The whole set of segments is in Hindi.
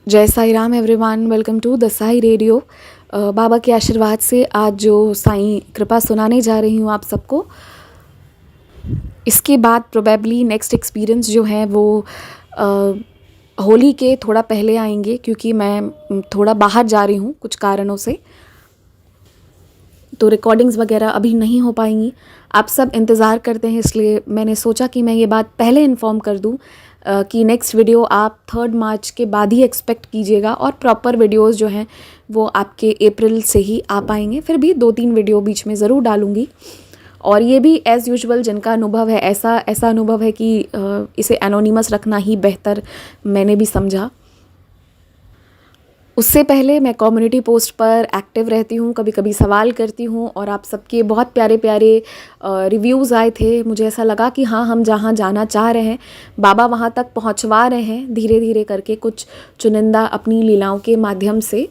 जय Sai Ram everyone, welcome to the Sai radio. Baba के आशीर्वाद से आज जो साईं कृपा सुनाने जा रही हूँ आप सबको, इसके बाद प्रोबेबली नेक्स्ट एक्सपीरियंस जो है वो होली के थोड़ा पहले आएंगे, क्योंकि मैं थोड़ा बाहर जा रही हूँ कुछ कारणों से, तो रिकॉर्डिंग्स वगैरह अभी नहीं हो पाएंगी। आप सब इंतज़ार करते हैं, इसलिए मैंने सोचा कि मैं ये बात पहले इन्फॉर्म कर दूँ कि नेक्स्ट वीडियो आप 3 मार्च के बाद ही एक्सपेक्ट कीजिएगा, और प्रॉपर वीडियोस जो हैं वो आपके अप्रैल से ही आ पाएंगे। फिर भी 2-3 वीडियो बीच में ज़रूर डालूँगी, और ये भी एज़ यूजुअल जिनका अनुभव है, ऐसा अनुभव है कि इसे एनोनिमस रखना ही बेहतर मैंने भी समझा। उससे पहले मैं कम्युनिटी पोस्ट पर एक्टिव रहती हूँ, कभी कभी सवाल करती हूँ, और आप सबके बहुत प्यारे प्यारे रिव्यूज़ आए थे। मुझे ऐसा लगा कि हाँ, हम जहाँ जाना चाह रहे हैं बाबा वहाँ तक पहुँचवा रहे हैं धीरे धीरे करके, कुछ चुनिंदा अपनी लीलाओं के माध्यम से।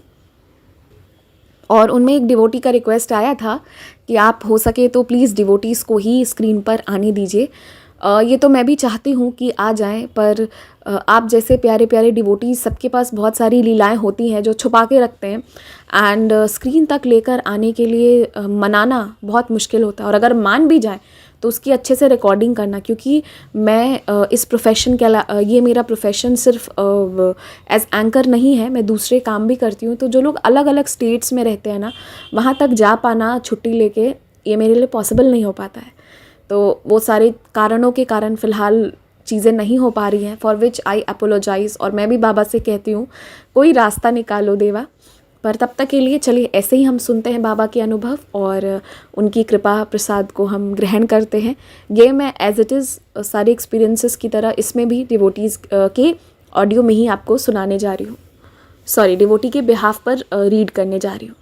और उनमें एक डिवोटी का रिक्वेस्ट आया था कि आप हो सके तो प्लीज़ डिवोटीज़ को ही स्क्रीन पर आने दीजिए। ये तो मैं भी चाहती हूँ कि आ जाएं, पर आप जैसे प्यारे प्यारे डिवोटीज़, सबके पास बहुत सारी लीलाएं होती हैं जो छुपा के रखते हैं, एंड स्क्रीन तक लेकर आने के लिए मनाना बहुत मुश्किल होता है। और अगर मान भी जाए तो उसकी अच्छे से रिकॉर्डिंग करना, क्योंकि मैं इस प्रोफेशन के ये मेरा प्रोफेशन सिर्फ एज एंकर नहीं है, मैं दूसरे काम भी करती हूँ। तो जो लोग अलग अलग स्टेट्स में रहते हैं ना, वहाँ तक जा पाना छुट्टी लेके, ये मेरे लिए पॉसिबल नहीं हो पाता है। तो वो सारे कारणों के कारण फ़िलहाल चीज़ें नहीं हो पा रही हैं, फॉर विच आई अपोलोजाइज़। और मैं भी बाबा से कहती हूँ कोई रास्ता निकालो देवा। पर तब तक के लिए चलिए ऐसे ही हम सुनते हैं बाबा के अनुभव, और उनकी कृपा प्रसाद को हम ग्रहण करते हैं। ये मैं एज इट इज़ सारे एक्सपीरियंसेस की तरह इसमें भी डिवोटीज़ के ऑडियो में ही आपको सुनाने जा रही हूँ, सॉरी, डिवोटी के बिहाफ पर रीड करने जा रही हूँ।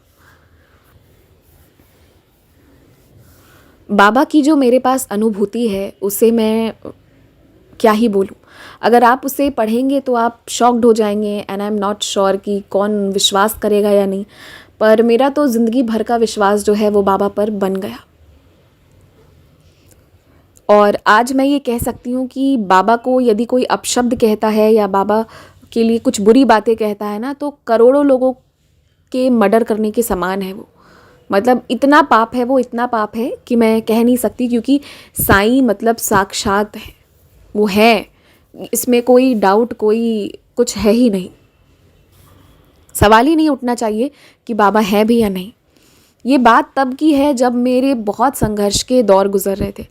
बाबा की जो मेरे पास अनुभूति है उसे मैं क्या ही बोलूँ। अगर आप उसे पढ़ेंगे तो आप शॉक्ड हो जाएंगे, and I am not sure कि कौन विश्वास करेगा या नहीं। पर मेरा तो ज़िंदगी भर का विश्वास जो है वो बाबा पर बन गया। और आज मैं ये कह सकती हूँ कि बाबा को यदि कोई अपशब्द कहता है या बाबा के लिए कुछ बुरी बातें कहता है ना, तो करोड़ों लोगों के मर्डर करने के समान है वो। मतलब इतना पाप है वो, इतना पाप है कि मैं कह नहीं सकती, क्योंकि साईं मतलब साक्षात है, वो है, इसमें कोई डाउट, कोई कुछ है ही नहीं। सवाल ही नहीं उठना चाहिए कि बाबा है भी या नहीं। ये बात तब की है जब मेरे बहुत संघर्ष के दौर गुजर रहे थे।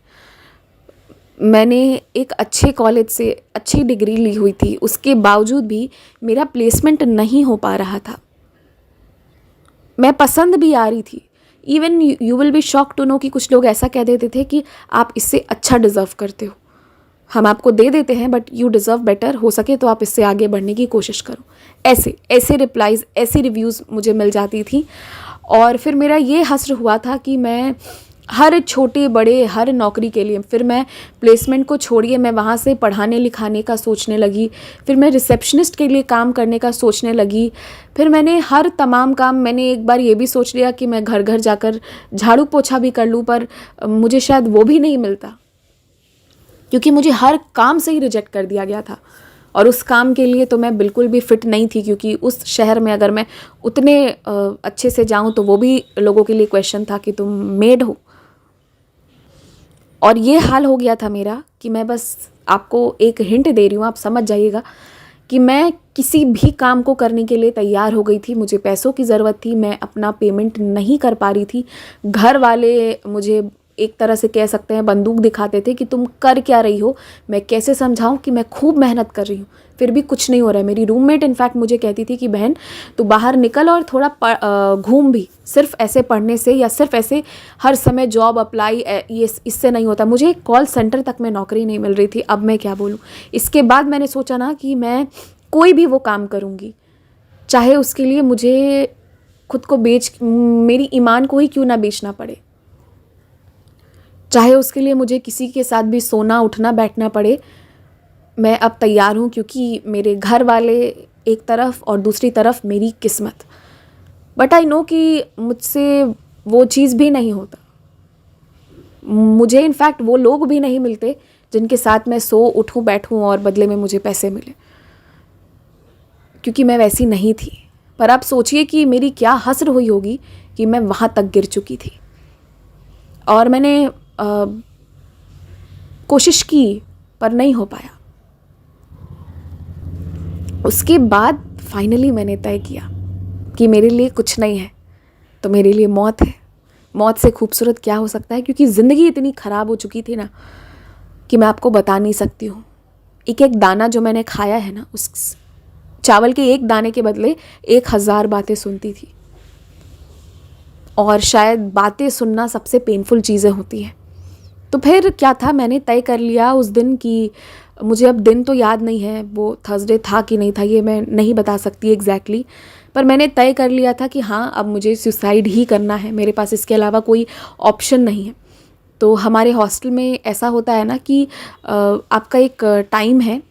मैंने एक अच्छे कॉलेज से अच्छी डिग्री ली हुई थी, उसके बावजूद भी मेरा प्लेसमेंट नहीं हो पा रहा था। मैं पसंद भी आ रही थी। Even you will be shock to know कि कुछ लोग ऐसा कह देते थे कि आप इससे अच्छा डिज़र्व करते हो, हम आपको दे देते हैं बट यू डिज़र्व बेटर, हो सके तो आप इससे आगे बढ़ने की कोशिश करो। ऐसे ऐसे रिप्लाइज़, ऐसी रिव्यूज़ मुझे मिल जाती थी। और फिर मेरा ये हश्र हुआ था कि मैं हर छोटे बड़े हर नौकरी के लिए, फिर मैं प्लेसमेंट को छोड़िए, मैं वहाँ से पढ़ाने लिखाने का सोचने लगी, फिर मैं रिसेप्शनिस्ट के लिए काम करने का सोचने लगी, फिर मैंने हर तमाम काम, मैंने एक बार ये भी सोच लिया कि मैं घर घर जाकर झाड़ू पोछा भी कर लूँ, पर मुझे शायद वो भी नहीं मिलता, क्योंकि मुझे हर काम से ही रिजेक्ट कर दिया गया था। और उस काम के लिए तो मैं बिल्कुल भी फिट नहीं थी, क्योंकि उस शहर में अगर मैं उतने अच्छे से जाऊं तो वो भी लोगों के लिए क्वेश्चन था कि तुम मेड हो। और ये हाल हो गया था मेरा कि मैं बस आपको एक हिंट दे रही हूँ, आप समझ जाइएगा कि मैं किसी भी काम को करने के लिए तैयार हो गई थी। मुझे पैसों की ज़रूरत थी, मैं अपना पेमेंट नहीं कर पा रही थी। घर वाले मुझे एक तरह से कह सकते हैं बंदूक दिखाते थे कि तुम कर क्या रही हो। मैं कैसे समझाऊं कि मैं खूब मेहनत कर रही हूँ, फिर भी कुछ नहीं हो रहा है। मेरी रूममेट इनफैक्ट मुझे कहती थी कि बहन तू बाहर निकल और थोड़ा घूम भी, सिर्फ ऐसे पढ़ने से या सिर्फ ऐसे हर समय जॉब अप्लाई ये इससे नहीं होता। मुझे कॉल सेंटर तक में नौकरी नहीं मिल रही थी। अब मैं क्या बोलूँ। इसके बाद मैंने सोचा ना कि मैं कोई भी वो काम करूँगी, चाहे उसके लिए मुझे खुद को मेरी ईमान को ही क्यों ना बेचना पड़े, चाहे उसके लिए मुझे किसी के साथ भी सोना उठना बैठना पड़े। मैं अब तैयार हूँ, क्योंकि मेरे घर वाले एक तरफ और दूसरी तरफ मेरी किस्मत। बट आई नो कि मुझसे वो चीज़ भी नहीं होता। मुझे इनफैक्ट वो लोग भी नहीं मिलते जिनके साथ मैं सो उठूँ बैठूँ और बदले में मुझे पैसे मिले। क्योंकि मैं वैसी नहीं थी। पर आप सोचिए कि मेरी क्या हसर हुई होगी कि मैं वहाँ तक गिर चुकी थी। और मैंने कोशिश की पर नहीं हो पाया। उसके बाद फाइनली मैंने तय किया कि मेरे लिए कुछ नहीं है तो मेरे लिए मौत है। मौत से खूबसूरत क्या हो सकता है, क्योंकि ज़िंदगी इतनी ख़राब हो चुकी थी ना कि मैं आपको बता नहीं सकती हूँ। एक एक दाना जो मैंने खाया है ना, उस चावल के एक दाने के बदले 1000 बातें सुनती थी। और शायद बातें सुनना सबसे पेनफुल चीज़ें होती हैं। तो फिर क्या था, मैंने तय कर लिया उस दिन कि मुझे अब दिन तो याद नहीं है, वो थर्सडे था कि नहीं था ये मैं नहीं बता सकती एग्जैक्टली, पर मैंने तय कर लिया था कि हाँ अब मुझे सुसाइड ही करना है, मेरे पास इसके अलावा कोई ऑप्शन नहीं है। तो हमारे हॉस्टल में ऐसा होता है ना कि आपका एक टाइम है।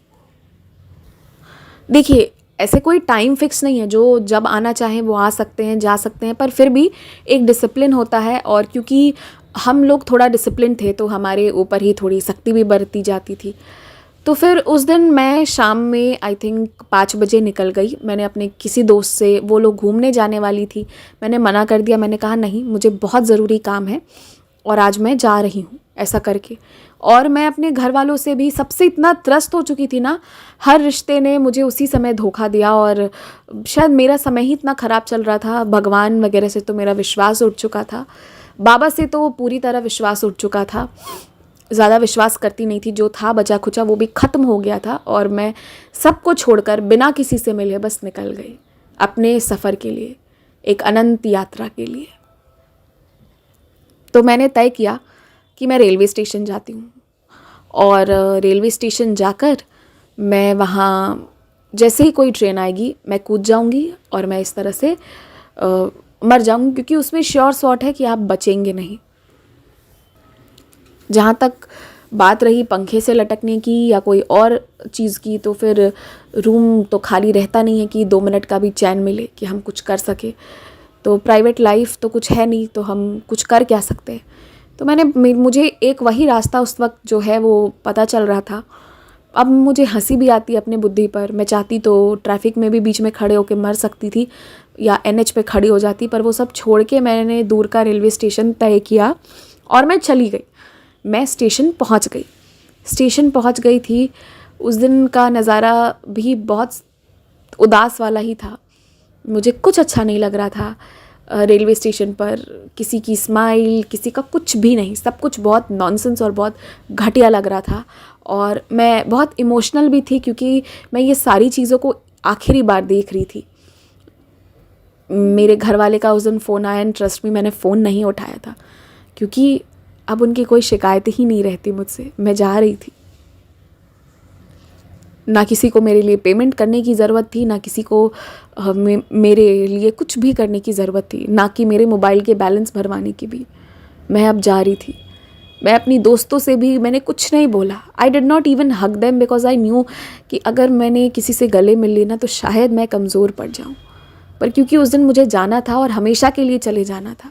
देखिए, ऐसे कोई टाइम फिक्स नहीं है, जो जब आना चाहें वो आ सकते हैं, जा सकते हैं, पर फिर भी एक डिसिप्लिन होता है। और क्योंकि हम लोग थोड़ा डिसिप्लिन थे तो हमारे ऊपर ही थोड़ी सख्ती भी बरती जाती थी। तो फिर उस दिन मैं शाम में आई थिंक 5 बजे निकल गई। मैंने अपने किसी दोस्त से, वो लोग घूमने जाने वाली थी, मैंने मना कर दिया। मैंने कहा नहीं, मुझे बहुत ज़रूरी काम है और आज मैं जा रही हूँ, ऐसा करके। और मैं अपने घर वालों से भी, सबसे इतना त्रस्त हो चुकी थी ना, हर रिश्ते ने मुझे उसी समय धोखा दिया। और शायद मेरा समय ही इतना ख़राब चल रहा था। भगवान वगैरह से तो मेरा विश्वास उठ चुका था, बाबा से तो पूरी तरह विश्वास उठ चुका था, ज़्यादा विश्वास करती नहीं थी। जो था बचा खुचा वो भी ख़त्म हो गया था। और मैं सबको छोड़कर बिना किसी से मिले बस निकल गई अपने सफ़र के लिए, एक अनंत यात्रा के लिए। तो मैंने तय किया कि मैं रेलवे स्टेशन जाती हूँ और रेलवे स्टेशन जाकर मैं वहाँ जैसे ही कोई ट्रेन आएगी मैं कूद जाऊँगी और मैं इस तरह से मर जाऊँगी, क्योंकि उसमें श्योर शॉट है कि आप बचेंगे नहीं। जहाँ तक बात रही पंखे से लटकने की या कोई और चीज़ की, तो फिर रूम तो खाली रहता नहीं है कि 2 मिनट का भी चैन मिले कि हम कुछ कर सके। तो प्राइवेट लाइफ तो कुछ है नहीं, तो हम कुछ कर क्या सकते हैं। तो मुझे एक वही रास्ता उस वक्त जो है वो पता चल रहा था। अब मुझे हंसी भी आती है अपने बुद्धि पर। मैं चाहती तो ट्रैफिक में भी बीच में खड़े होकर मर सकती थी या NH पे खड़ी हो जाती, पर वो सब छोड़ के मैंने दूर का रेलवे स्टेशन तय किया और मैं चली गई। मैं स्टेशन पहुंच गई थी। उस दिन का नज़ारा भी बहुत उदास वाला ही था। मुझे कुछ अच्छा नहीं लग रहा था। रेलवे स्टेशन पर किसी की स्माइल, किसी का कुछ भी नहीं, सब कुछ बहुत नॉनसेंस और बहुत घटिया लग रहा था। और मैं बहुत इमोशनल भी थी, क्योंकि मैं ये सारी चीज़ों को आखिरी बार देख रही थी। मेरे घर वाले का उस दिन फ़ोन आया एंड ट्रस्ट मी, मैंने फ़ोन नहीं उठाया था, क्योंकि अब उनकी कोई शिकायत ही नहीं रहती मुझसे। मैं जा रही थी, ना किसी को मेरे लिए पेमेंट करने की ज़रूरत थी, ना किसी को मेरे लिए कुछ भी करने की ज़रूरत थी, ना कि मेरे मोबाइल के बैलेंस भरवाने की भी। मैं अब जा रही थी। मैं अपनी दोस्तों से भी मैंने कुछ नहीं बोला। I did not even hug them, because I knew कि अगर मैंने किसी से गले मिल ली ना तो शायद मैं कमज़ोर पड़ जाऊँ। पर क्योंकि उस दिन मुझे जाना था और हमेशा के लिए चले जाना था,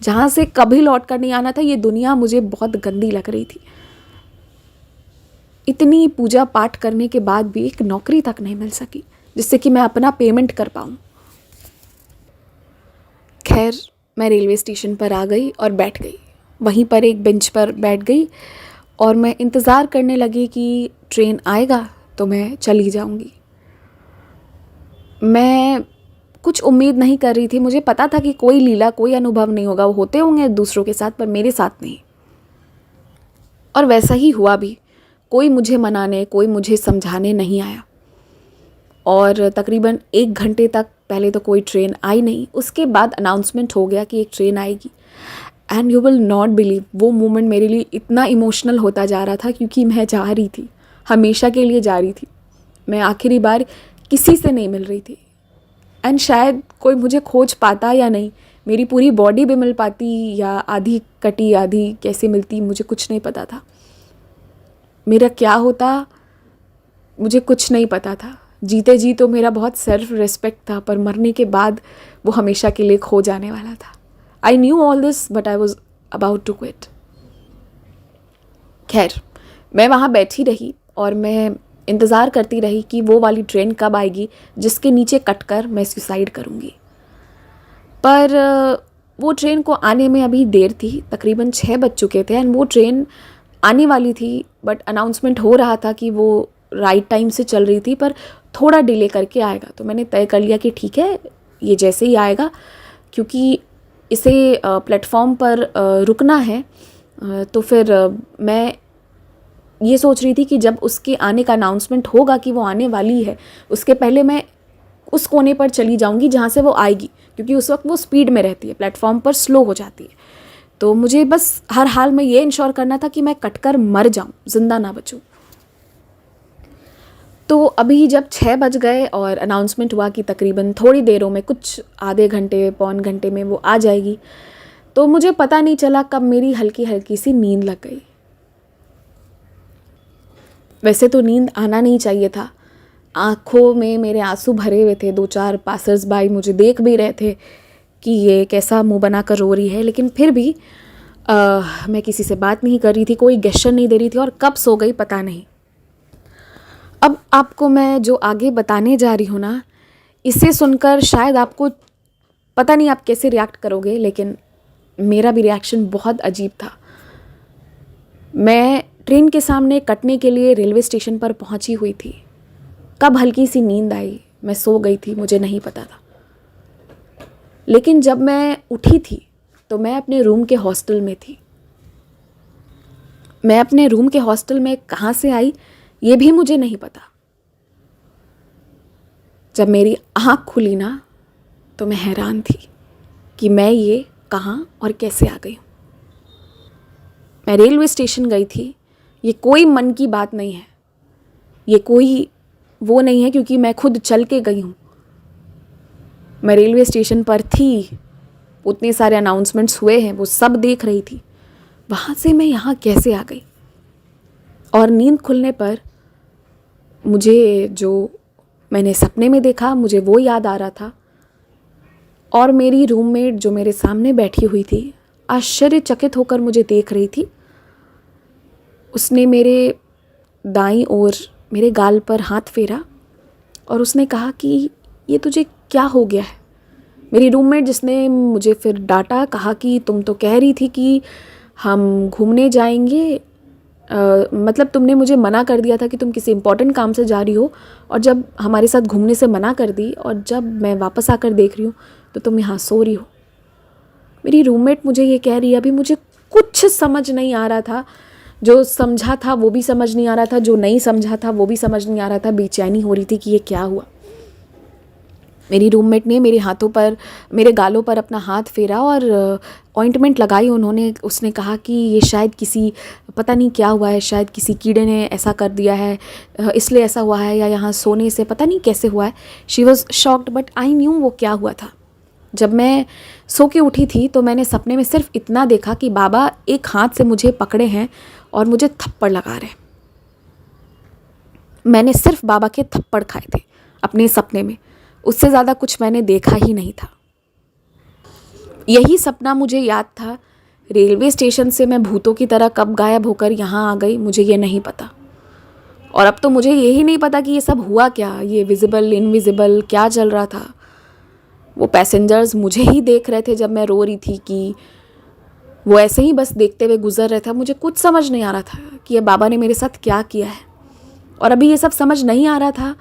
जहाँ से कभी लौट कर नहीं आना था, ये दुनिया मुझे बहुत गंदी लग रही थी। इतनी पूजा पाठ करने के बाद भी एक नौकरी तक नहीं मिल सकी जिससे कि मैं अपना पेमेंट कर पाऊँ। खैर, मैं रेलवे स्टेशन पर आ गई और बैठ गई। वहीं पर एक बेंच पर बैठ गई और मैं इंतज़ार करने लगी कि ट्रेन आएगा तो मैं चली जाऊंगी। मैं कुछ उम्मीद नहीं कर रही थी। मुझे पता था कि कोई लीला, कोई अनुभव नहीं होगा। वो होते होंगे दूसरों के साथ, पर मेरे साथ नहीं। और वैसा ही हुआ भी। कोई मुझे मनाने, कोई मुझे समझाने नहीं आया। और तकरीबन 1 घंटे तक पहले तो कोई ट्रेन आई नहीं। उसके बाद अनाउंसमेंट हो गया कि एक ट्रेन आएगी। And you will not believe, वो मोमेंट मेरे लिए इतना इमोशनल होता जा रहा था, क्योंकि मैं जा रही थी, हमेशा के लिए जा रही थी। मैं आखिरी बार किसी से नहीं मिल रही थी। एंड शायद कोई मुझे खोज पाता या नहीं, मेरी पूरी बॉडी भी मिल पाती या आधी कटी आधी कैसे मिलती, मुझे कुछ नहीं पता था। मेरा क्या होता मुझे कुछ नहीं पता था। जीते जी तो मेरा बहुत सेल्फ रिस्पेक्ट था, पर मरने के बाद वो हमेशा के लिए खो जाने वाला था। I knew all this but I was about to quit. खैर, मैं वहाँ बैठी रही और मैं इंतज़ार करती रही कि वो वाली ट्रेन कब आएगी जिसके नीचे कटकर मैं सुसाइड करूँगी। पर वो ट्रेन को आने में अभी देर थी, तकरीबन 6 बज चुके थे एंड वो ट्रेन आने वाली थी, बट अनाउंसमेंट हो रहा था कि वो राइट टाइम से चल रही थी पर थोड़ा डिले करके आएगा। तो मैंने तय कर लिया कि ठीक है, ये जैसे ही आएगा, क्योंकि इसे प्लेटफॉर्म पर रुकना है, तो फिर मैं ये सोच रही थी कि जब उसके आने का अनाउंसमेंट होगा कि वो आने वाली है, उसके पहले मैं उस कोने पर चली जाऊंगी जहाँ से वो आएगी, क्योंकि उस वक्त वो स्पीड में रहती है, प्लेटफॉर्म पर स्लो हो जाती है। तो मुझे बस हर हाल में ये इंश्योर करना था कि मैं कटकर मर जाऊं, जिंदा ना बचूं। तो अभी जब 6 बज गए और अनाउंसमेंट हुआ कि तकरीबन थोड़ी देरों में, कुछ आधे घंटे पौन घंटे में वो आ जाएगी, तो मुझे पता नहीं चला कब मेरी हल्की हल्की सी नींद लग गई। वैसे तो नींद आना नहीं चाहिए था, आँखों में मेरे आंसू भरे हुए थे, 2-4 पासर्स बाई मुझे देख भी रहे थे कि ये कैसा मुंह बनाकर रो रही है, लेकिन फिर भी मैं किसी से बात नहीं कर रही थी, कोई गेस्चर नहीं दे रही थी, और कब सो गई पता नहीं। अब आपको मैं जो आगे बताने जा रही हूँ ना, इसे सुनकर शायद आपको पता नहीं आप कैसे रिएक्ट करोगे, लेकिन मेरा भी रिएक्शन बहुत अजीब था। मैं ट्रेन के सामने कटने के लिए रेलवे स्टेशन पर पहुंची हुई थी। कब हल्की सी नींद आई, मैं सो गई थी, मुझे नहीं पता था। लेकिन जब मैं उठी थी तो मैं अपने रूम के हॉस्टल में थी। मैं अपने रूम के हॉस्टल में कहाँ से आई ये भी मुझे नहीं पता। जब मेरी आँख खुली ना, तो मैं हैरान थी कि मैं ये कहाँ और कैसे आ गई हूँ। मैं रेलवे स्टेशन गई थी, ये कोई मन की बात नहीं है, ये कोई वो नहीं है क्योंकि मैं खुद चल के गई हूँ। मैं रेलवे स्टेशन पर थी, उतने सारे अनाउंसमेंट्स हुए हैं, वो सब देख रही थी। वहाँ से मैं यहाँ कैसे आ गई? और नींद खुलने पर मुझे जो मैंने सपने में देखा, मुझे वो याद आ रहा था। और मेरी रूममेट जो मेरे सामने बैठी हुई थी, आश्चर्यचकित होकर मुझे देख रही थी। उसने मेरे दाईं ओर मेरे गाल पर हाथ फेरा और उसने कहा कि ये तुझे क्या हो गया है? मेरी रूममेट जिसने मुझे फिर डांटा, कहा कि तुम तो कह रही थी कि हम घूमने जाएंगे, मतलब तुमने मुझे मना कर दिया था कि तुम किसी इंपॉर्टेंट काम से जा रही हो, और जब हमारे साथ घूमने से मना कर दी और जब मैं वापस आकर देख रही हूँ तो तुम यहाँ सो रही हो। मेरी रूममेट मुझे ये कह रही है। अभी मुझे कुछ समझ नहीं आ रहा था, जो समझा था वो भी समझ नहीं आ रहा था, जो नहीं समझा था वो भी समझ नहीं आ रहा था। बेचैनी हो रही थी कि ये क्या हुआ। मेरी रूममेट ने मेरे हाथों पर, मेरे गालों पर अपना हाथ फेरा और ऑइंटमेंट लगाई उन्होंने। उसने कहा कि ये शायद किसी, पता नहीं क्या हुआ है, शायद किसी कीड़े ने ऐसा कर दिया है, इसलिए ऐसा हुआ है, या यहाँ सोने से पता नहीं कैसे हुआ है। She was shocked, but I knew वो क्या हुआ था। जब मैं सो के उठी थी तो मैंने सपने में सिर्फ इतना देखा कि बाबा एक हाथ से मुझे पकड़े हैं और मुझे थप्पड़ लगा रहे हैं। मैंने सिर्फ बाबा के थप्पड़ खाए थे अपने सपने में, उससे ज़्यादा कुछ मैंने देखा ही नहीं था। यही सपना मुझे याद था। रेलवे स्टेशन से मैं भूतों की तरह कब गायब होकर यहाँ आ गई, मुझे ये नहीं पता। और अब तो मुझे यही नहीं पता कि ये सब हुआ क्या, ये विजिबल इनविजिबल क्या चल रहा था। वो पैसेंजर्स मुझे ही देख रहे थे जब मैं रो रही थी कि वो ऐसे ही बस देखते हुए गुजर रहे थे। मुझे कुछ समझ नहीं आ रहा था कि ये बाबा ने मेरे साथ क्या किया है। और अभी ये सब समझ नहीं आ रहा था।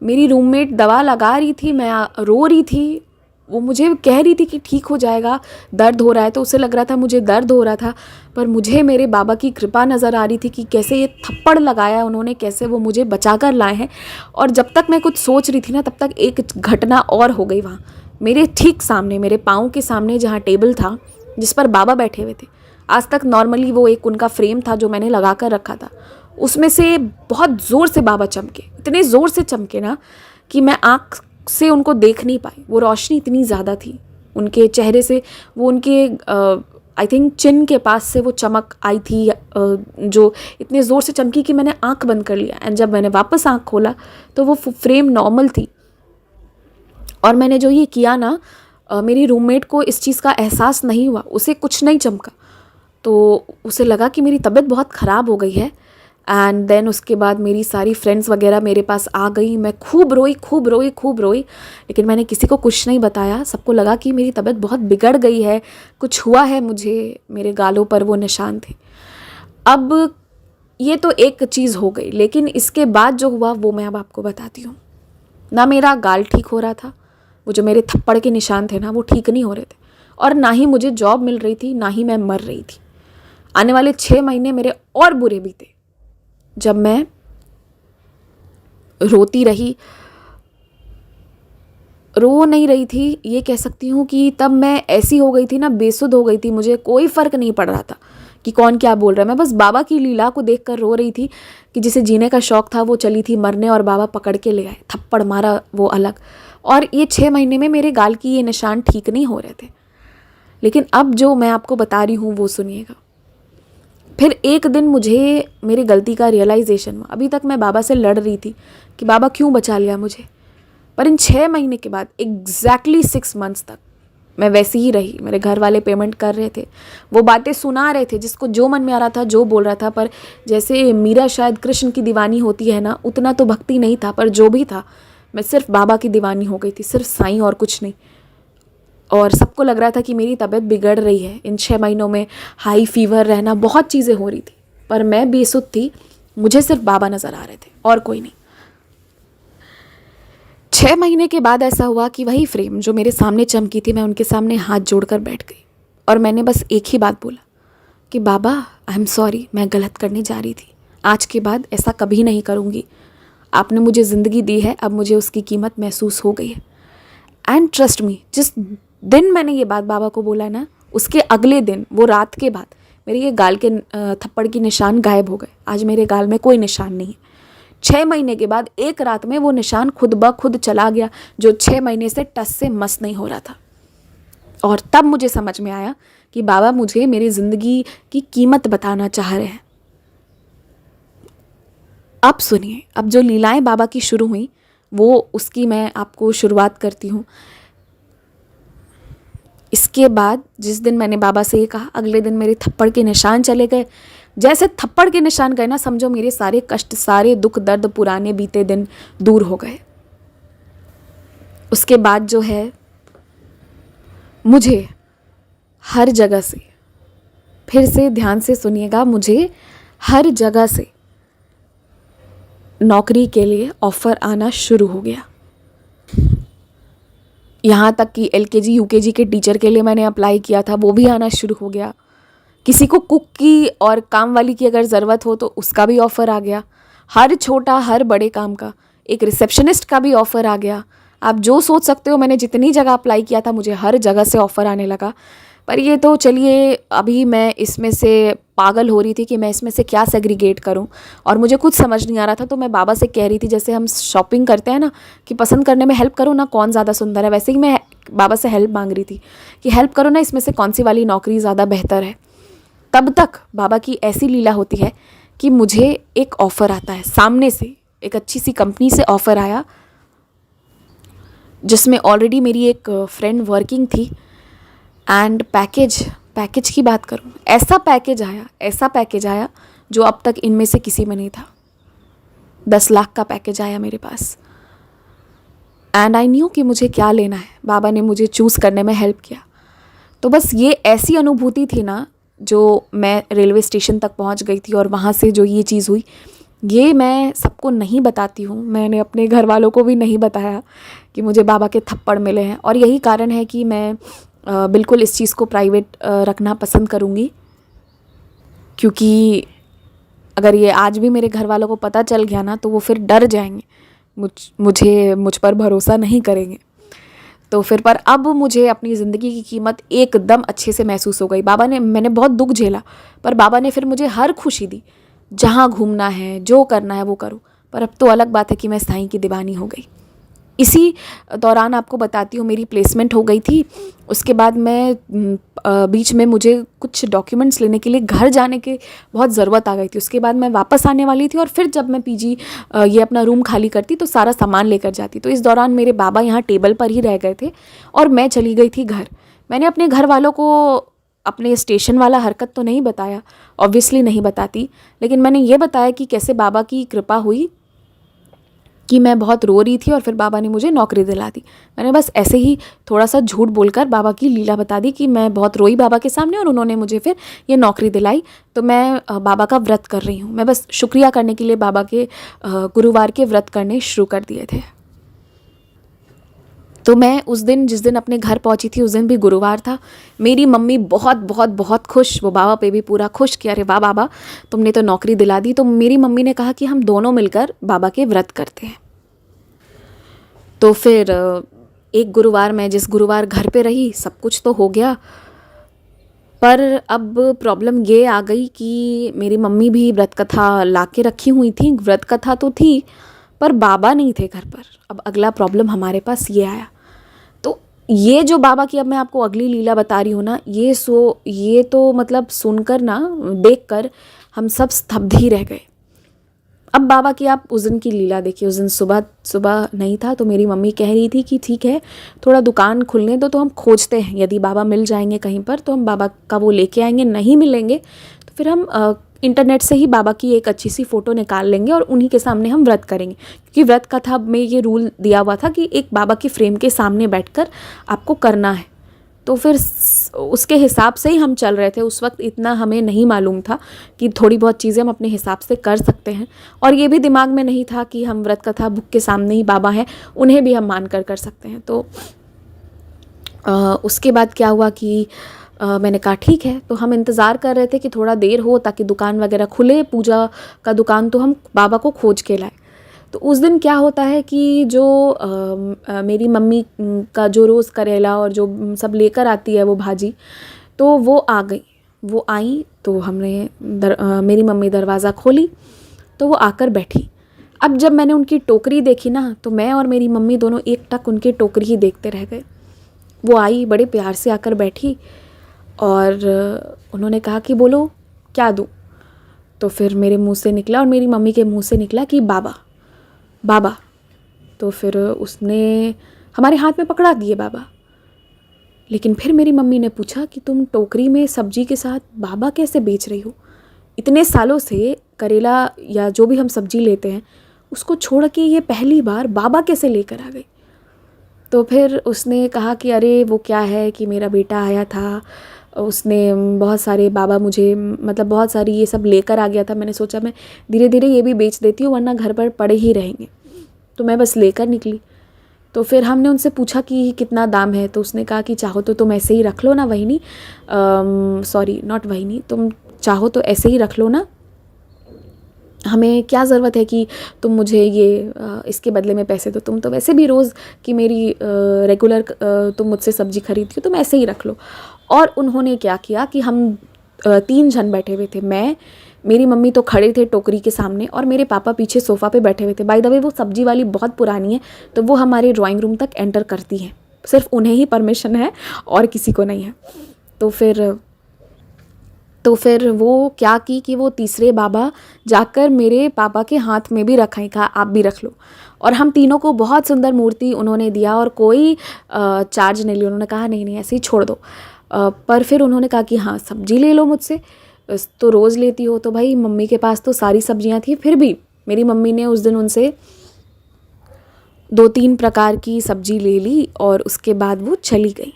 मेरी रूममेट दवा लगा रही थी, मैं रो रही थी। वो मुझे कह रही थी कि ठीक हो जाएगा, दर्द हो रहा है, तो उसे लग रहा था मुझे दर्द हो रहा था। पर मुझे मेरे बाबा की कृपा नज़र आ रही थी कि कैसे ये थप्पड़ लगाया उन्होंने, कैसे वो मुझे बचा कर लाए हैं। और जब तक मैं कुछ सोच रही थी ना, तब तक एक घटना और हो गई। वहाँ मेरे ठीक सामने, मेरे पाँव के सामने जहाँ टेबल था जिस पर बाबा बैठे हुए थे, आज तक नॉर्मली वो एक उनका फ्रेम था जो मैंने लगा कर रखा था, उसमें से बहुत ज़ोर से बाबा चमके। इतने ज़ोर से चमके ना कि मैं आँख से उनको देख नहीं पाई। वो रोशनी इतनी ज़्यादा थी उनके चेहरे से, वो उनके आई थिंक चिन के पास से वो चमक आई थी, जो इतने ज़ोर से चमकी कि मैंने आँख बंद कर लिया। एंड जब मैंने वापस आँख खोला तो वो फ्रेम नॉर्मल थी। और मैंने जो ये किया ना, मेरी रूममेट को इस चीज़ का एहसास नहीं हुआ, उसे कुछ नहीं चमका। तो उसे लगा कि मेरी तबीयत बहुत ख़राब हो गई है। एंड देन उसके बाद मेरी सारी फ्रेंड्स वगैरह मेरे पास आ गई। मैं खूब रोई खूब रोई खूब रोई, लेकिन मैंने किसी को कुछ नहीं बताया। सबको लगा कि मेरी तबीयत बहुत बिगड़ गई है, कुछ हुआ है मुझे, मेरे गालों पर वो निशान थे। अब ये तो एक चीज़ हो गई, लेकिन इसके बाद जो हुआ वो मैं अब आपको बताती हूँ। ना मेरा गाल ठीक हो रहा था, वो जो मेरे थप्पड़ के निशान थे ना वो ठीक नहीं हो रहे थे, और ना ही मुझे जॉब मिल रही थी, ना ही मैं मर रही थी। आने वाले 6 महीने मेरे और बुरे बीते, जब मैं रोती रही, रो नहीं रही थी, ये कह सकती हूँ कि तब मैं ऐसी हो गई थी ना, बेसुध हो गई थी। मुझे कोई फ़र्क नहीं पड़ रहा था कि कौन क्या बोल रहा है। मैं बस बाबा की लीला को देखकर रो रही थी कि जिसे जीने का शौक़ था वो चली थी मरने, और बाबा पकड़ के ले आए, थप्पड़ मारा वो अलग। और ये 6 महीने में मेरे गाल की ये निशान ठीक नहीं हो रहे थे। लेकिन अब जो मैं आपको बता रही हूँ वो सुनिएगा। फिर एक दिन मुझे मेरी गलती का रियलाइजेशन हुआ। अभी तक मैं बाबा से लड़ रही थी कि बाबा क्यों बचा लिया मुझे, पर इन 6 महीने के बाद एग्जैक्टली 6 मंथ्स तक मैं वैसी ही रही। मेरे घर वाले पेमेंट कर रहे थे, वो बातें सुना रहे थे, जिसको जो मन में आ रहा था जो बोल रहा था। पर जैसे मीरा शायद कृष्ण की दीवानी होती है ना, उतना तो भक्ति नहीं था, पर जो भी था मैं सिर्फ बाबा की दीवानी हो गई थी, सिर्फ साईं और कुछ नहीं। और सबको लग रहा था कि मेरी तबीयत बिगड़ रही है। इन 6 महीनों में हाई फीवर रहना, बहुत चीज़ें हो रही थी, पर मैं बेसुध थी। मुझे सिर्फ बाबा नज़र आ रहे थे और कोई नहीं। 6 महीने के बाद ऐसा हुआ कि वही फ्रेम जो मेरे सामने चमकी थी, मैं उनके सामने हाथ जोड़कर बैठ गई और मैंने बस एक ही बात बोला कि बाबा आई एम सॉरी, मैं गलत करने जा रही थी, आज के बाद ऐसा कभी नहीं करूँगी। आपने मुझे ज़िंदगी दी है, अब मुझे उसकी कीमत महसूस हो गई है। एंड ट्रस्ट मी, जिस दिन मैंने ये बात बाबा को बोला ना, उसके अगले दिन, वो रात के बाद, मेरे ये गाल के थप्पड़ की निशान गायब हो गए। आज मेरे गाल में कोई निशान नहीं है। 6 महीने के बाद एक रात में वो निशान खुद ब खुद चला गया, जो 6 महीने से टस से मस नहीं हो रहा था। और तब मुझे समझ में आया कि बाबा मुझे मेरी ज़िंदगी की कीमत बताना चाह रहे हैं। अब सुनिए, अब जो लीलाएं बाबा की शुरू हुई वो उसकी मैं आपको शुरुआत करती हूँ। इसके बाद जिस दिन मैंने बाबा से ये कहा, अगले दिन मेरे थप्पड़ के निशान चले गए। जैसे थप्पड़ के निशान गए ना, समझो मेरे सारे कष्ट, सारे दुख दर्द, पुराने बीते दिन दूर हो गए। उसके बाद जो है, मुझे हर जगह से, फिर से ध्यान से सुनिएगा, मुझे हर जगह से नौकरी के लिए ऑफ़र आना शुरू हो गया। यहाँ तक कि LKG UKG के टीचर के लिए मैंने अप्लाई किया था, वो भी आना शुरू हो गया। किसी को कुक की और काम वाली की अगर ज़रूरत हो तो उसका भी ऑफ़र आ गया। हर छोटा हर बड़े काम का, एक रिसेप्शनिस्ट का भी ऑफ़र आ गया। आप जो सोच सकते हो, मैंने जितनी जगह अप्लाई किया था मुझे हर जगह से ऑफ़र आने लगा। पर ये तो चलिए, अभी मैं इसमें से पागल हो रही थी कि मैं इसमें से क्या सेग्रीगेट करूं, और मुझे कुछ समझ नहीं आ रहा था। तो मैं बाबा से कह रही थी, जैसे हम शॉपिंग करते हैं ना कि पसंद करने में हेल्प करो ना, कौन ज़्यादा सुंदर है, वैसे ही मैं बाबा से हेल्प मांग रही थी कि हेल्प करो ना, इसमें से कौन सी वाली नौकरी ज़्यादा बेहतर है। तब तक बाबा की ऐसी लीला होती है कि मुझे एक ऑफ़र आता है सामने से, एक अच्छी सी कंपनी से ऑफ़र आया, जिसमें ऑलरेडी मेरी एक फ्रेंड वर्किंग थी। एंड पैकेज की बात करूँ, ऐसा पैकेज आया जो अब तक इनमें से किसी में नहीं था। 10 लाख का पैकेज आया मेरे पास। एंड आई न्यू कि मुझे क्या लेना है। बाबा ने मुझे चूज़ करने में हेल्प किया। तो बस ये ऐसी अनुभूति थी ना, जो मैं रेलवे स्टेशन तक पहुंच गई थी और वहाँ से जो ये चीज़ हुई, ये मैं सबको नहीं बताती हूँ। मैंने अपने घर वालों को भी नहीं बताया कि मुझे बाबा के थप्पड़ मिले हैं, और यही कारण है कि मैं बिल्कुल इस चीज़ को प्राइवेट रखना पसंद करूँगी। क्योंकि अगर ये आज भी मेरे घर वालों को पता चल गया ना, तो वो फिर डर जाएंगे, मुझ पर भरोसा नहीं करेंगे। तो फिर पर अब मुझे अपनी ज़िंदगी की कीमत एकदम अच्छे से महसूस हो गई। मैंने बहुत दुख झेला, पर बाबा ने फिर मुझे हर खुशी दी। जहाँ घूमना है, जो करना है वो करो। पर अब तो अलग बात है कि मैं साईं की दीवानी हो गई। इसी दौरान आपको बताती हूँ, मेरी प्लेसमेंट हो गई थी। उसके बाद मैं बीच में मुझे कुछ डॉक्यूमेंट्स लेने के लिए घर जाने की बहुत ज़रूरत आ गई थी। उसके बाद मैं वापस आने वाली थी, और फिर जब मैं PG ये अपना रूम खाली करती तो सारा सामान लेकर जाती। तो इस दौरान मेरे बाबा यहाँ टेबल पर ही रह गए थे और मैं चली गई थी घर। मैंने अपने घर वालों को अपने स्टेशन वाला हरकत तो नहीं बताया, ऑब्वियसली नहीं बताती, लेकिन मैंने ये बताया कि कैसे बाबा की कृपा हुई कि मैं बहुत रो रही थी और फिर बाबा ने मुझे नौकरी दिला दी। मैंने बस ऐसे ही थोड़ा सा झूठ बोलकर बाबा की लीला बता दी कि मैं बहुत रोई बाबा के सामने और उन्होंने मुझे फिर ये नौकरी दिलाई। तो मैं बाबा का व्रत कर रही हूँ। मैं बस शुक्रिया करने के लिए बाबा के गुरुवार के व्रत करने शुरू कर दिए थे। तो मैं उस दिन, जिस दिन अपने घर पहुंची थी, उस दिन भी गुरुवार था। मेरी मम्मी बहुत बहुत बहुत खुश, वो बाबा पे भी पूरा खुश कि अरे वाह बाबा, तुमने तो नौकरी दिला दी। तो मेरी मम्मी ने कहा कि हम दोनों मिलकर बाबा के व्रत करते हैं। तो फिर एक गुरुवार मैं जिस गुरुवार घर पे रही, सब कुछ तो हो गया, पर अब प्रॉब्लम ये आ गई कि मेरी मम्मी भी व्रत कथा ला के रखी हुई थी। व्रत कथा तो थी पर बाबा नहीं थे घर पर। अब अगला प्रॉब्लम हमारे पास ये आया। तो ये जो बाबा की अब मैं आपको अगली लीला बता रही हूँ ना, ये तो मतलब सुनकर ना, देखकर हम सब स्तब्ध ही रह गए। अब बाबा की आप उस दिन की लीला देखिए। उस दिन सुबह सुबह नहीं था, तो मेरी मम्मी कह रही थी कि ठीक है, थोड़ा दुकान खुलने दो, तो हम खोजते हैं, यदि बाबा मिल जाएंगे कहीं पर तो हम बाबा का वो लेके आएंगे, नहीं मिलेंगे तो फिर हम इंटरनेट से ही बाबा की एक अच्छी सी फ़ोटो निकाल लेंगे और उन्हीं के सामने हम व्रत करेंगे। क्योंकि व्रत कथा में ये रूल दिया हुआ था कि एक बाबा की फ्रेम के सामने बैठकर आपको करना है। तो फिर उसके हिसाब से ही हम चल रहे थे। उस वक्त इतना हमें नहीं मालूम था कि थोड़ी बहुत चीज़ें हम अपने हिसाब से कर सकते हैं, और ये भी दिमाग में नहीं था कि हम व्रत कथा बुक के सामने ही बाबा हैं, उन्हें भी हम मान कर सकते हैं। तो उसके बाद क्या हुआ कि मैंने कहा ठीक है। तो हम इंतज़ार कर रहे थे कि थोड़ा देर हो ताकि दुकान वगैरह खुले, पूजा का दुकान, तो हम बाबा को खोज के लाए। तो उस दिन क्या होता है कि जो मेरी मम्मी का जो रोज़ करेला और जो सब लेकर आती है वो भाजी, तो वो आ गई। वो आई तो हमने मेरी मम्मी दरवाज़ा खोली तो वो आकर बैठी। अब जब मैंने उनकी टोकरी देखी ना, तो मैं और मेरी मम्मी दोनों एक टक उनकी टोकरी ही देखते रह गए। वो आई, बड़े प्यार से आकर बैठी और उन्होंने कहा कि बोलो क्या दूँ। तो फिर मेरे मुंह से निकला और मेरी मम्मी के मुंह से निकला कि बाबा बाबा। तो फिर उसने हमारे हाथ में पकड़ा दिए बाबा। लेकिन फिर मेरी मम्मी ने पूछा कि तुम टोकरी में सब्जी के साथ बाबा कैसे बेच रही हो? इतने सालों से करेला या जो भी हम सब्जी लेते हैं उसको छोड़ के ये पहली बार बाबा कैसे लेकर आ गई? तो फिर उसने कहा कि अरे वो क्या है कि मेरा बेटा आया था, उसने बहुत सारे बाबा मुझे मतलब बहुत सारी ये सब लेकर आ गया था। मैंने सोचा मैं धीरे धीरे ये भी बेच देती हूँ, वरना घर पर पड़े ही रहेंगे। तो मैं बस लेकर निकली। तो फिर हमने उनसे पूछा कि कितना दाम है। तो उसने कहा कि चाहो तो तुम ऐसे ही रख लो ना वहीनी, सॉरी नॉट वहीनी, तुम चाहो तो ऐसे ही रख लो ना, हमें क्या ज़रूरत है कि तुम मुझे ये इसके बदले में पैसे दो, तुम तो वैसे भी रोज़ की मेरी रेगुलर तुम मुझसे सब्ज़ी खरीदती हो, तुम ऐसे ही रख लो। और उन्होंने क्या किया कि हम 3 जन बैठे हुए थे। मैं, मेरी मम्मी तो खड़े थे टोकरी के सामने और मेरे पापा पीछे सोफ़ा पे बैठे हुए थे। बाय द वे वो सब्ज़ी वाली बहुत पुरानी है, तो वो हमारे ड्राइंग रूम तक एंटर करती हैं, सिर्फ उन्हें ही परमिशन है और किसी को नहीं है। तो फिर वो क्या की कि वो तीसरे बाबा जाकर मेरे पापा के हाथ में भी रखाई, कहा आप भी रख लो। और हम तीनों को बहुत सुंदर मूर्ति उन्होंने दिया और कोई चार्ज नहीं लिया। उन्होंने कहा नहीं नहीं ऐसे ही छोड़ दो। पर फिर उन्होंने कहा कि हाँ सब्जी ले लो मुझसे, तो रोज़ लेती हो। तो भाई मम्मी के पास तो सारी सब्जियां थी, फिर भी मेरी मम्मी ने उस दिन उनसे 2-3 प्रकार की सब्जी ले ली और उसके बाद वो चली गई।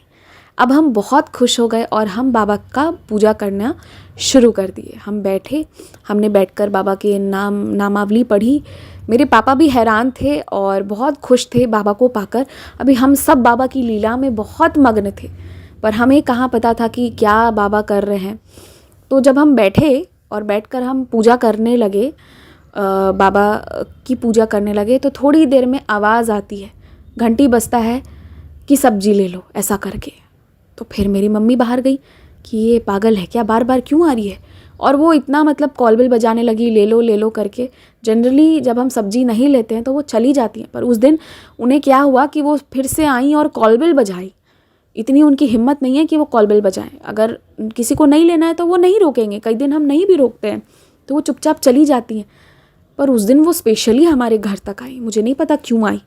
अब हम बहुत खुश हो गए और हम बाबा का पूजा करना शुरू कर दिए। हम बैठे, हमने बैठकर बाबा के नामावली पढ़ी। मेरे पापा भी हैरान थे और बहुत खुश थे बाबा को पाकर। अभी हम सब बाबा की लीला में बहुत मग्न थे, पर हमें कहाँ पता था कि क्या बाबा कर रहे हैं। तो जब हम बैठे और बैठकर हम पूजा करने लगे, बाबा की पूजा करने लगे, तो थोड़ी देर में आवाज़ आती है, घंटी बजता है कि सब्जी ले लो, ऐसा करके। तो फिर मेरी मम्मी बाहर गई कि ये पागल है क्या, बार बार क्यों आ रही है। और वो इतना मतलब कॉलबेल बजाने लगी, ले लो करके। जनरली जब हम सब्जी नहीं लेते हैं तो वो चली जाती हैं, पर उस दिन उन्हें क्या हुआ कि वो फिर से आई और कॉलबेल बजाई। इतनी उनकी हिम्मत नहीं है कि वो कॉलबेल बजाएं। अगर किसी को नहीं लेना है तो वो नहीं रोकेंगे, कई दिन हम नहीं भी रोकते हैं, तो वो चुपचाप चली जाती हैं। पर उस दिन वो स्पेशली हमारे घर तक आई, मुझे नहीं पता क्यों आई।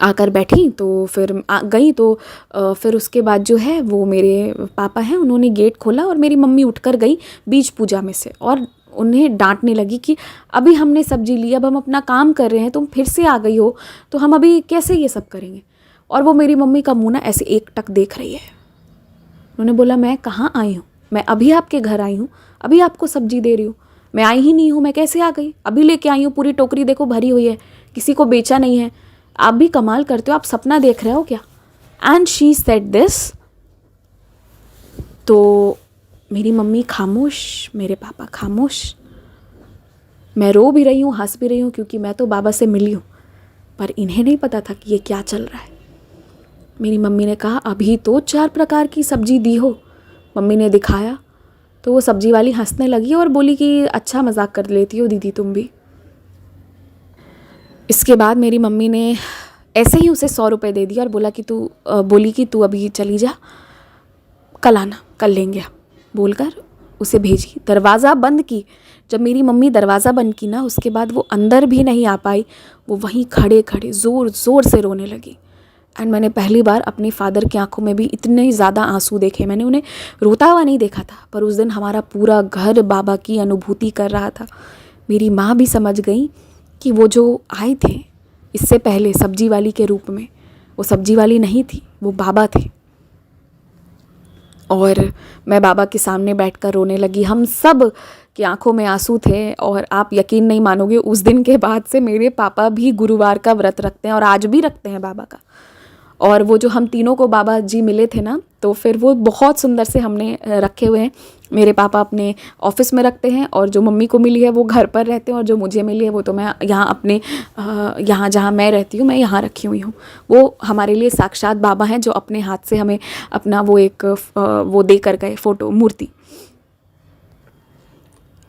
आकर बैठी तो फिर गई तो फिर उसके बाद जो है वो मेरे पापा हैं, उन्होंने गेट खोला और मेरी मम्मी उठकर गई बीज पूजा में से, और उन्हें डांटने लगी कि अभी हमने सब्जी ली, अब हम अपना काम कर रहे हैं, तुम फिर से आ गई हो, तो हम अभी कैसे ये सब करेंगे। और वो मेरी मम्मी का मुँह ना ऐसे एकटक देख रही है। उन्होंने बोला, मैं कहाँ आई हूँ, मैं अभी आपके घर आई हूँ, अभी आपको सब्जी दे रही हूँ, मैं आई ही नहीं हूँ, मैं कैसे आ गई, अभी लेके आई हूँ, पूरी टोकरी देखो भरी हुई है, किसी को बेचा नहीं है, आप भी कमाल करते हो, आप सपना देख रहे हो क्या। And she said this. तो मेरी मम्मी खामोश, मेरे पापा खामोश। मैं रो भी रही हूँ, हंस भी रही हूँ, क्योंकि मैं तो बाबा से मिली हूँ, पर इन्हें नहीं पता था कि ये क्या चल रहा है। मेरी मम्मी ने कहा, अभी तो 4 प्रकार की सब्जी दी हो। मम्मी ने दिखाया तो वो सब्जी वाली हंसने लगी और बोली कि अच्छा मजाक कर लेती हो दीदी तुम भी। इसके बाद मेरी मम्मी ने ऐसे ही उसे 100 रुपये दे दिया और बोली कि तू अभी चली जा, कल आना, कल लेंगे बोलकर उसे भेजी। दरवाज़ा बंद की। जब मेरी मम्मी दरवाज़ा बंद की ना, उसके बाद वो अंदर भी नहीं आ पाई, वो वहीं खड़े खड़े ज़ोर ज़ोर से रोने लगी। एंड मैंने पहली बार अपने फादर की आंखों में भी इतने ज़्यादा आंसू देखे। मैंने उन्हें रोता हुआ नहीं देखा था, पर उस दिन हमारा पूरा घर बाबा की अनुभूति कर रहा था। मेरी माँ भी समझ गई कि वो जो आए थे इससे पहले सब्जी वाली के रूप में, वो सब्जी वाली नहीं थी, वो बाबा थे। और मैं बाबा के सामने बैठकर रोने लगी। हम सब की आंखों में आंसू थे, और आप यकीन नहीं मानोगे, उस दिन के बाद से मेरे पापा भी गुरुवार का व्रत रखते हैं, और आज भी रखते हैं बाबा का। और वो जो हम तीनों को बाबा जी मिले थे ना, तो फिर वो बहुत सुंदर से हमने रखे हुए हैं। मेरे पापा अपने ऑफिस में रखते हैं, और जो मम्मी को मिली है वो घर पर रहते हैं, और जो मुझे मिली है वो तो मैं यहाँ अपने यहाँ जहाँ मैं रहती हूँ मैं यहाँ रखी हुई हूँ। वो हमारे लिए साक्षात बाबा हैं, जो अपने हाथ से हमें अपना वो एक वो दे कर गए फ़ोटो मूर्ति।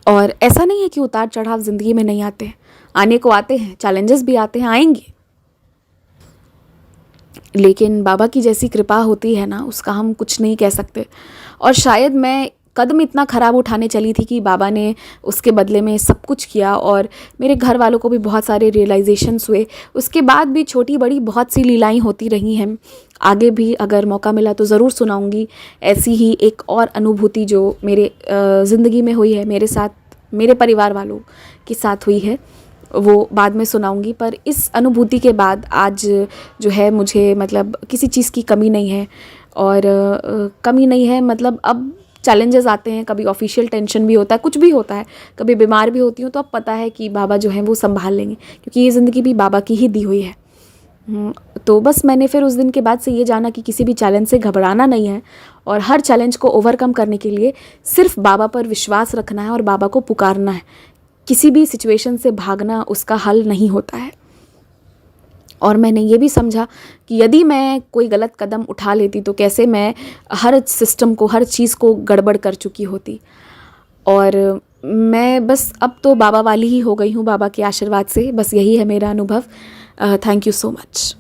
और ऐसा नहीं है कि उतार चढ़ाव ज़िंदगी में नहीं आते, आने को आते हैं, चैलेंजेस भी आते हैं, आएंगे, लेकिन बाबा की जैसी कृपा होती है ना, उसका हम कुछ नहीं कह सकते। और शायद मैं कदम इतना ख़राब उठाने चली थी कि बाबा ने उसके बदले में सब कुछ किया, और मेरे घर वालों को भी बहुत सारे रियलाइजेशंस हुए। उसके बाद भी छोटी बड़ी बहुत सी लीलाएं होती रही हैं। आगे भी अगर मौका मिला तो ज़रूर सुनाऊंगी ऐसी ही एक और अनुभूति जो मेरे ज़िंदगी में हुई है, मेरे साथ, मेरे परिवार वालों के साथ हुई है, वो बाद में सुनाऊंगी। पर इस अनुभूति के बाद आज जो है मुझे मतलब किसी चीज़ की कमी नहीं है, और कमी नहीं है मतलब अब चैलेंजेस आते हैं, कभी ऑफिशियल टेंशन भी होता है, कुछ भी होता है, कभी बीमार भी होती हूँ, तो अब पता है कि बाबा जो हैं वो संभाल लेंगे, क्योंकि ये ज़िंदगी भी बाबा की ही दी हुई है। तो बस मैंने फिर उस दिन के बाद से ये जाना कि किसी भी चैलेंज से घबराना नहीं है, और हर चैलेंज को ओवरकम करने के लिए सिर्फ बाबा पर विश्वास रखना है और बाबा को पुकारना है। किसी भी सिचुएशन से भागना उसका हल नहीं होता है। और मैंने ये भी समझा कि यदि मैं कोई गलत कदम उठा लेती तो कैसे मैं हर सिस्टम को, हर चीज़ को गड़बड़ कर चुकी होती। और मैं बस अब तो बाबा वाली ही हो गई हूँ, बाबा के आशीर्वाद से। बस यही है मेरा अनुभव। Thank you so much.